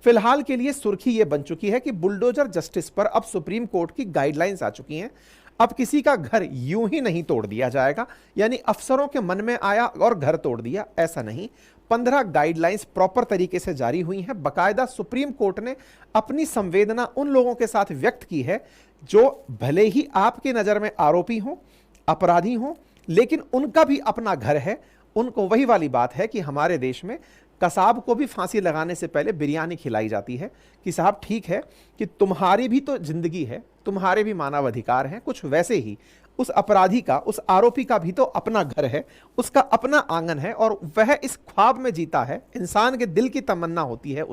फिलहाल के लिए सुर्खी यह बन चुकी है कि बुलडोजर जस्टिस पर अब सुप्रीम कोर्ट की गाइडलाइंस आ चुकी हैं। अब किसी का घर यूं ही नहीं तोड़ दिया जाएगा, यानी अफसरों के मन में आया और घर तोड़ दिया, ऐसा नहीं। 15 गाइडलाइंस प्रॉपर तरीके से जारी हुई हैं। बकायदा सुप्रीम कोर्ट ने अपनी संवेदना उन लोगों के साथ व्यक्त की है जो भले ही आपकी नजर में आरोपी हों, अपराधी हों, लेकिन उनका भी अपना घर है। उनको वही वाली बात है कि हमारे देश में कसाब को भी फांसी लगाने से पहले बिरयानी खिलाई जाती है कि साहब ठीक है कि तुम्हारी भी तो जिंदगी है, तुम्हारे भी मानव अधिकार हैं। कुछ वैसे ही उस अपराधी का, उस आरोपी का भी तो अपना घर है, उसका अपना आंगन है और वह इस ख्वाब में जीता है। इंसान के दिल की तमन्ना होती है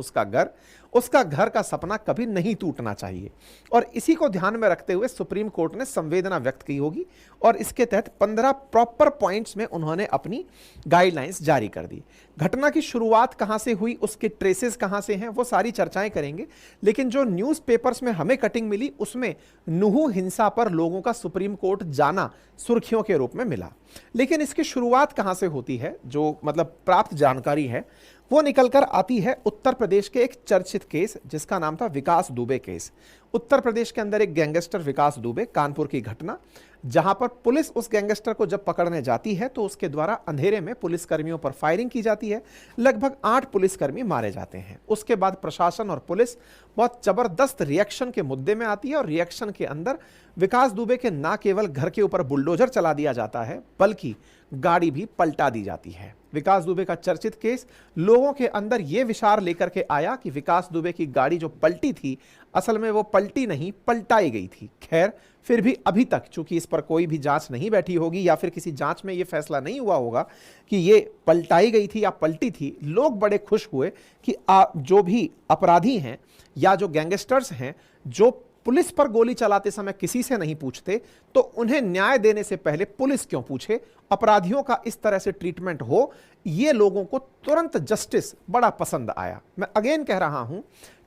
उसका घर का सपना कभी नहीं टूटना चाहिए। और इसी को ध्यान में रखते हुए सुप्रीम कोर्ट ने संवेदना व्यक्त की होगी और इसके तहत 15 प्रॉपर पॉइंट्स में उन्होंने अपनी गाइडलाइंस जारी कर दी। घटना की शुरुआत कहां से हुई, उसके ट्रेसेस कहां से हैं, वो सारी चर्चाएं करेंगे। लेकिन जो न्यूज़पेपर्स में हमें कटिंग मिली उसमें नुहू हिंसा पर लोगों का सुप्रीम कोर्ट जाना सुर्खियों के रूप में मिला। लेकिन इसकी शुरुआत कहां से होती है, जो मतलब प्राप्त जानकारी है वो निकलकर आती है उत्तर प्रदेश के एक चर्चित केस जिसका नाम था विकास दुबे केस। उत्तर प्रदेश के अंदर एक गैंगस्टर विकास दुबे, कानपुर की घटना, जहां पर पुलिस उस गैंगस्टर को जब पकड़ने जाती है तो उसके द्वारा अंधेरे में पुलिसकर्मियों पर फायरिंग की जाती है। लगभग 8 पुलिसकर्मी मारे जाते हैं। उसके बाद प्रशासन और पुलिस बहुत जबरदस्त रिएक्शन के मुद्दे में आती है और रिएक्शन के अंदर विकास दुबे के ना केवल घर के ऊपर बुलडोजर चला दिया जाता है बल्कि गाड़ी भी पलटा दी जाती है। विकास दुबे का चर्चित केस लोगों के अंदर यह विचार लेकर के आया कि विकास दुबे की गाड़ी जो पलटी थी असल में वो पलटी नहीं, पलटाई गई थी। खैर, फिर भी अभी तक चूंकि इस पर कोई भी जांच नहीं बैठी होगी या फिर किसी जांच में यह फैसला नहीं हुआ होगा कि ये पलटाई गई थी या पलटी थी, लोग बड़े खुश हुए कि जो भी अपराधी हैं या जो गैंगस्टर्स हैं जो पुलिस पर गोली चलाते समय किसी से नहीं पूछते, तो उन्हें न्याय देने से पहले पुलिस क्यों पूछे। अपराधियों का इस तरह से ट्रीटमेंट हो, ये लोगों को तुरंत जस्टिस बड़ा पसंद आया। मैं अगेन कह रहा हूं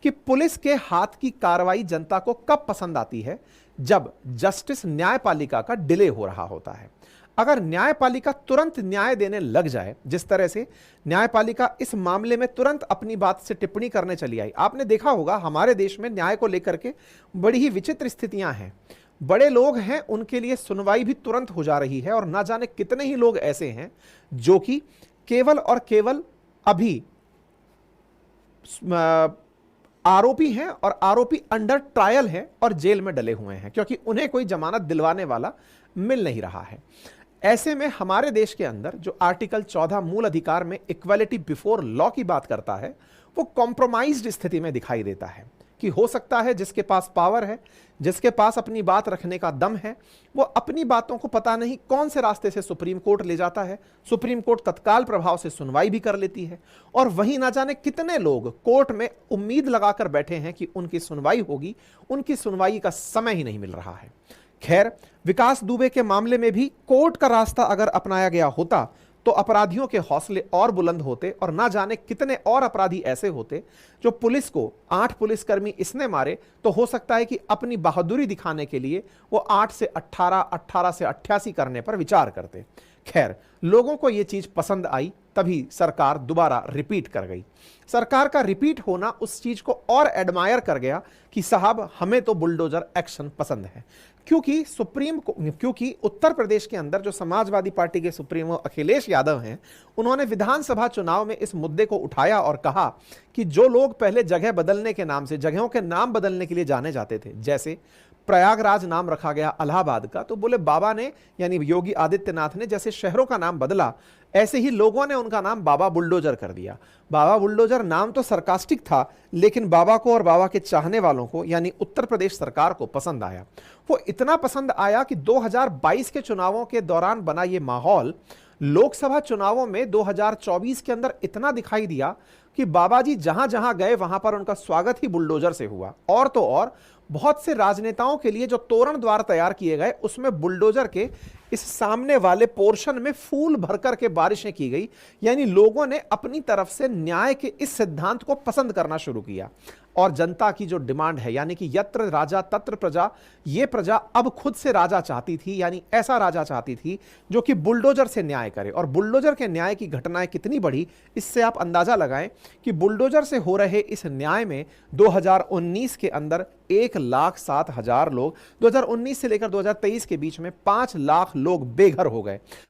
कि पुलिस के हाथ की कार्रवाई जनता को कब पसंद आती है, जब जस्टिस न्यायपालिका का डिले हो रहा होता है। अगर न्यायपालिका तुरंत न्याय देने लग जाए, जिस तरह से न्यायपालिका इस मामले में तुरंत अपनी बात से टिप्पणी करने चली आई। आपने देखा होगा हमारे देश में न्याय को लेकर के बड़ी ही विचित्र स्थितियां हैं। बड़े लोग हैं, उनके लिए सुनवाई भी तुरंत हो जा रही है और ना जाने कितने ही लोग ऐसे हैं जो कि केवल और केवल अभी आरोपी हैं और आरोपी अंडर ट्रायल हैं और जेल में डले हुए हैं क्योंकि उन्हें कोई जमानत दिलवाने वाला मिल नहीं रहा है। ऐसे में हमारे देश के अंदर जो आर्टिकल 14 मूल अधिकार में इक्वालिटी बिफोर लॉ की बात करता है, वो कॉम्प्रोमाइज्ड स्थिति में दिखाई देता है कि हो सकता है जिसके पास पावर है, जिसके पास अपनी बात रखने का दम है, वो अपनी बातों को पता नहीं कौन से रास्ते से सुप्रीम कोर्ट ले जाता है। सुप्रीम कोर्ट तत्काल प्रभाव से सुनवाई भी कर लेती है और वहीं ना जाने कितने लोग कोर्ट में उम्मीद लगाकर बैठे हैं कि उनकी सुनवाई होगी, उनकी सुनवाई का समय ही नहीं मिल रहा है। खैर, विकास दुबे के मामले में भी कोर्ट का रास्ता अगर अपनाया गया होता तो अपराधियों के हौसले और बुलंद होते और ना जाने कितने और अपराधी ऐसे होते जो पुलिस को 8 पुलिसकर्मी इसने मारे तो हो सकता है कि अपनी बहादुरी दिखाने के लिए वो 8 से 18, 18 से 88 करने पर विचार करते। खैर, लोगों को यह चीज पसंद आई, तभी सरकार दोबारा रिपीट कर गई। सरकार का रिपीट होना उस चीज को और एडमायर कर गया कि साहब हमें तो बुलडोजर एक्शन पसंद है। क्योंकि उत्तर प्रदेश के अंदर जो समाजवादी पार्टी के सुप्रीमो अखिलेश यादव हैं, उन्होंने विधानसभा चुनाव में इस मुद्दे को उठाया और कहा कि जो लोग पहले जगह बदलने के नाम से, जगहों के नाम बदलने के लिए जाने जाते थे, जैसे प्रयागराज नाम रखा गया इलाहाबाद का, तो बोले बाबा ने यानी योगी आदित्यनाथ ने जैसे शहरों का नाम बदला, ऐसे ही लोगों ने उनका नाम बाबा बुलडोजर कर दिया। बाबा बुलडोजर नाम तो सरकास्टिक था, लेकिन बाबा को और बाबा के चाहने वालों को यानी उत्तर प्रदेश सरकार को पसंद आया। वो इतना पसंद आया कि 2022 के चुनावों के दौरान बना ये माहौल लोकसभा चुनावों में 2024 के अंदर इतना दिखाई दिया कि बाबा जी जहां जहां गए वहां पर उनका स्वागत ही बुलडोजर से हुआ। और तो और बहुत से राजनेताओं के लिए जो तोरण द्वार तैयार किए गए उसमें बुलडोजर के इस सामने वाले पोर्शन में फूल भरकर के बारिशें की गई, यानी लोगों ने अपनी तरफ से न्याय के इस सिद्धांत को पसंद करना शुरू किया। और जनता की जो डिमांड है यानी कि यत्र राजा तत्र प्रजा, ये प्रजा अब खुद से राजा चाहती थी, यानी ऐसा राजा चाहती थी जो कि बुलडोजर से न्याय करे। और बुलडोजर के न्याय की घटनाएं कितनी बढ़ी, इससे आप अंदाजा लगाएं कि बुलडोजर से हो रहे इस न्याय में 2019 के अंदर 1,07,000 लोग, 2019 से लेकर 2023 के बीच में 5 लाख लोग बेघर हो गए।